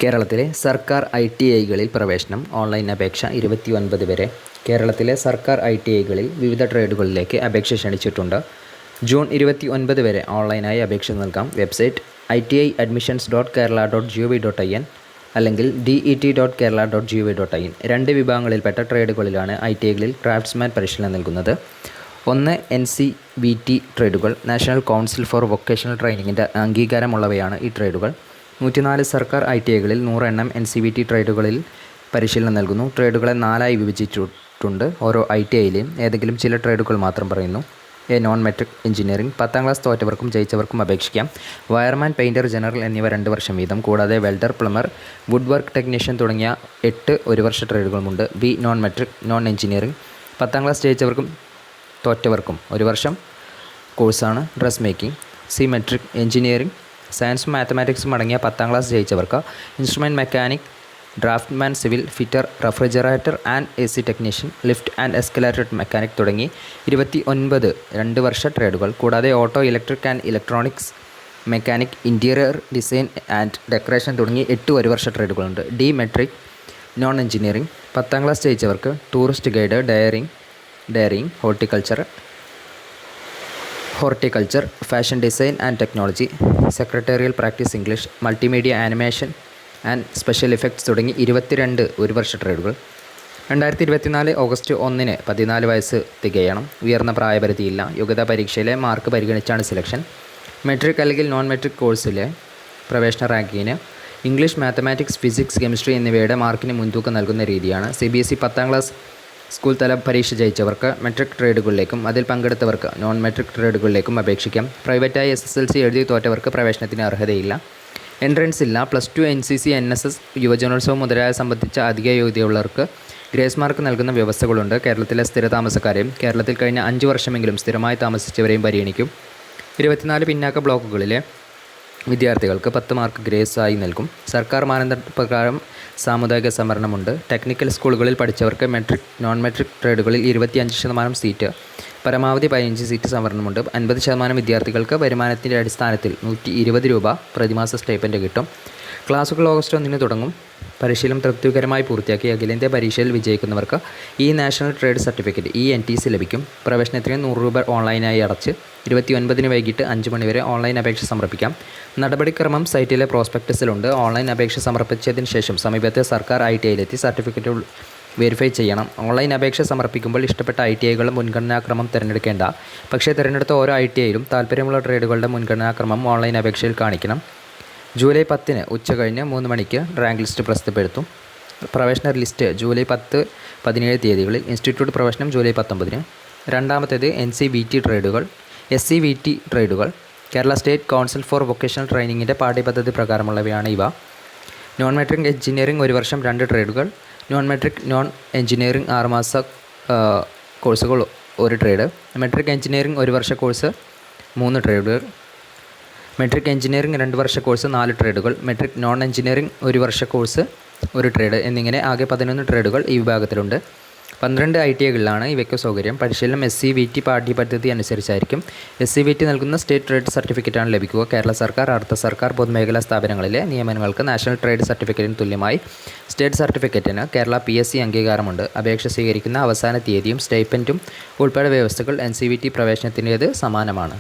കേരളത്തിലെ സർക്കാർ ITIകളിൽ പ്രവേശനം ഓൺലൈൻ അപേക്ഷ 29 വരെ. കേരളത്തിലെ സർക്കാർ ITIകളിൽ വിവിധ ട്രേഡുകളിലേക്ക് അപേക്ഷ ക്ഷണിച്ചിട്ടുണ്ട്. ജൂൺ 29 വരെ ഓൺലൈനായി അപേക്ഷ നൽകാം. വെബ്സൈറ്റ് iti.admissions.kerala.gov.in അല്ലെങ്കിൽ det.kerala.gov.in. രണ്ട് വിഭാഗങ്ങളിൽപ്പെട്ട ട്രേഡുകളിലാണ് ITIകളിൽ ക്രാഫ്റ്റ്സ്മാൻ പരിശീലനം നൽകുന്നത്. ഒന്ന് NCVT ട്രേഡുകൾ, നാഷണൽ കൗൺസിൽ ഫോർ വൊക്കേഷണൽ ട്രെയിനിങ്ങിൻ്റെ അംഗീകാരമുള്ളവയാണ് ഈ ട്രേഡുകൾ. 104 സർക്കാർ ITIകളിൽ 100 എണ്ണം NCVT ട്രേഡുകളിൽ പരിശീലനം നൽകുന്നു. ട്രേഡുകളെ 4 ആയി വിഭജിച്ചിട്ടുണ്ട്. ഓരോ ITIയിലെയും ഏതെങ്കിലും ചില ട്രേഡുകൾ മാത്രം പറയുന്നു. നോൺ മെട്രിക് എഞ്ചിനീയറിംഗ് 10ാം ക്ലാസ് തോറ്റവർക്കും ജയിച്ചവർക്കും അപേക്ഷിക്കാം. വയർമാൻ, പെയിൻറ്റർ, ജനറൽ എന്നിവ 2 വർഷം വീതം. കൂടാതെ welder, plumber, wood work technician തുടങ്ങിയ 8 ഒരു വർഷ ട്രേഡുകളുമുണ്ട്. നോൺ മെട്രിക് നോൺ എഞ്ചിനീയറിംഗ് 10ാം ക്ലാസ് ജയിച്ചവർക്കും തോറ്റവർക്കും 1 വർഷം കോഴ്സാണ്. Dress making. മെട്രിക് എഞ്ചിനീയറിംഗ് സയൻസും മാത്തമാറ്റിക്സും അടങ്ങിയ 10ാം ക്ലാസ് ജയിച്ചവർക്ക് instrument mechanic, draftsman, civil fitter, refrigerator and AC technician, lift and escalator mechanic തുടങ്ങി 29 2 വർഷ ട്രേഡുകൾ. കൂടാതെ auto, electric and electronics mechanic, interior design and decoration തുടങ്ങി 8 ഒരു വർഷ ട്രേഡുകളുണ്ട്. മെട്രിക് നോൺ എഞ്ചിനീയറിംഗ് 10ാം ക്ലാസ് ജയിച്ചവർക്ക് tourist guide, dairying, horticulture, fashion design and technology, secretarial practice English, multimedia, animation and special effects തുടങ്ങി 22 ഒരു വർഷ ട്രേഡുകൾ. 2024 ഓഗസ്റ്റ് 1 14 വയസ്സ് തികയണം. ഉയർന്ന പ്രായപരിധിയില്ല. യോഗ്യതാ പരീക്ഷയിലെ മാർക്ക് പരിഗണിച്ചാണ് സെലക്ഷൻ. മെട്രിക് അല്ലെങ്കിൽ നോൺ മെട്രിക് കോഴ്സിലെ പ്രവേശന റാങ്കിങ്ങിന് ഇംഗ്ലീഷ്, മാത്തമാറ്റിക്സ്, ഫിസിക്സ്, കെമിസ്ട്രി എന്നിവയുടെ മാർക്കിന് മുൻതൂക്കം നൽകുന്ന രീതിയാണ്. CBSE 10ാം ക്ലാസ് സ്കൂൾ തല പരീക്ഷ ജയിച്ചവർക്ക് മെട്രിക് ട്രേഡുകളിലേക്കും അതിൽ പങ്കെടുത്തവർക്ക് നോൺ മെട്രിക് ട്രേഡുകളിലേക്കും അപേക്ഷിക്കാം. പ്രൈവറ്റായി SSLC എഴുതി തോറ്റവർക്ക് പ്രവേശനത്തിന് അർഹതയില്ല. എൻട്രൻസ് ഇല്ല. +2 NCC, NSS, യുവജനോത്സവം മുതലായ സംബന്ധിച്ച അധിക യോഗ്യതയുള്ളവർക്ക് ഗ്രേസ് മാർക്ക് നൽകുന്ന വ്യവസ്ഥകളുണ്ട്. കേരളത്തിലെ സ്ഥിരതാമസക്കാരെയും കേരളത്തിൽ കഴിഞ്ഞ 5 വർഷമെങ്കിലും സ്ഥിരമായി താമസിച്ചവരെയും പരിഗണിക്കും. 24 പിന്നാക്ക ബ്ലോക്കുകളിലെ വിദ്യാർത്ഥികൾക്ക് 10 മാർക്ക് ഗ്രേസ് ആയി നൽകും. സർക്കാർ മാനദണ്ഡപ്രകാരം സാമുദായിക സംവരണമുണ്ട്. ടെക്നിക്കൽ സ്കൂളുകളിൽ പഠിച്ചവർക്ക് മെട്രിക് നോൺ മെട്രിക് ട്രേഡുകളിൽ 25% സീറ്റ്, പരമാവധി 15 സീറ്റ് സംവരണമുണ്ട്. 50% വിദ്യാർത്ഥികൾക്ക് വരുമാനത്തിൻ്റെ അടിസ്ഥാനത്തിൽ 120 രൂപ പ്രതിമാസ സ്റ്റൈപ്പൻഡ് കിട്ടും. ക്ലാസുകൾ ഓഗസ്റ്റ് 1 തുടങ്ങും. പരിശീലനം തൃപ്തികരമായി പൂർത്തിയാക്കി അഖിലേന്ത്യാ പരീക്ഷയിൽ വിജയിക്കുന്നവർക്ക് ഈ നാഷണൽ ട്രേഡ് സർട്ടിഫിക്കറ്റ് NTC ലഭിക്കും. പ്രവേശനത്തിന് 100 രൂപ ഓൺലൈനായി അടച്ച് 29 വൈകിട്ട് 5 മണി വരെ ഓൺലൈൻ അപേക്ഷ സമർപ്പിക്കാം. നടപടിക്രമം സൈറ്റിലെ പ്രോസ്പെക്ടസിലുണ്ട്. ഓൺലൈൻ അപേക്ഷ സമർപ്പിച്ചതിന് ശേഷം സമീപത്തെ സർക്കാർ ITIയിലെത്തി സർട്ടിഫിക്കറ്റ് വെരിഫൈ ചെയ്യണം. ഓൺലൈൻ അപേക്ഷ സമർപ്പിക്കുമ്പോൾ ഇഷ്ടപ്പെട്ട ITIകളുടെ മുൻഗണനാക്രമം തിരഞ്ഞെടുക്കേണ്ട. പക്ഷേ തിരഞ്ഞെടുത്ത ഓരോ ITIയിലും താൽപ്പര്യമുള്ള ട്രേഡുകളുടെ മുൻഗണനാക്രമം ഓൺലൈൻ അപേക്ഷയിൽ കാണിക്കണം. ജൂലൈ 10 ഉച്ചകഴിഞ്ഞ് 3 മണിക്ക് റാങ്ക് ലിസ്റ്റ് പ്രസിദ്ധപ്പെടുത്തും. പ്രവേശന ലിസ്റ്റ് ജൂലൈ 10, 17 തീയതികളിൽ. ഇൻസ്റ്റിറ്റ്യൂട്ട് പ്രവേശനം ജൂലൈ 19. രണ്ടാമത്തേത് NCVT ട്രേഡുകൾ. SCVT ട്രേഡുകൾ Kerala state council for vocational ട്രെയിനിങ്ങിൻ്റെ പാഠ്യപദ്ധതി പ്രകാരമുള്ളവയാണ് ഇവ. നോൺ മെട്രിക് എഞ്ചിനീയറിംഗ് 1 വർഷം 2 ട്രേഡുകൾ. നോൺ മെട്രിക് നോൺ എഞ്ചിനീയറിംഗ് 6 മാസ കോഴ്സുകൾ 1 ട്രേഡ്. മെട്രിക് എഞ്ചിനീയറിംഗ് 1 വർഷ കോഴ്സ് 3 ട്രേഡുകൾ. മെട്രിക് എഞ്ചിനീയറിംഗ് 2 വർഷ കോഴ്സ് 4 ട്രേഡുകൾ. മെട്രിക് നോൺ എഞ്ചിനീയറിംഗ് 1 വർഷ കോഴ്സ് 1 ട്രേഡ് എന്നിങ്ങനെ ആകെ 11 ട്രേഡുകൾ ഈ വിഭാഗത്തിലുണ്ട്. 12 ITIകളിലാണ് ഇവയ്ക്ക് സൗകര്യം. പരിശീലനം SCVT പാഠ്യപദ്ധതി അനുസരിച്ചായിരിക്കും. SCVT നൽകുന്ന സ്റ്റേറ്റ് ട്രേഡ് സർട്ടിഫിക്കറ്റാണ് ലഭിക്കുക. കേരള സർക്കാർ, അർദ്ധ സർക്കാർ, പൊതുമേഖലാ സ്ഥാപനങ്ങളിലെ നിയമനങ്ങൾക്ക് നാഷണൽ ട്രേഡ് സർട്ടിഫിക്കറ്റിന് തുല്യമായി സ്റ്റേറ്റ് സർട്ടിഫിക്കറ്റിന് കേരള PSC അംഗീകാരമുണ്ട്. അപേക്ഷ സ്വീകരിക്കുന്ന അവസാന തീയതിയും സ്റ്റൈപ്പൻറ്റും ഉൾപ്പെടെ വ്യവസ്ഥകൾ NCVT പ്രവേശനത്തിൻ്റേത് സമാനമാണ്.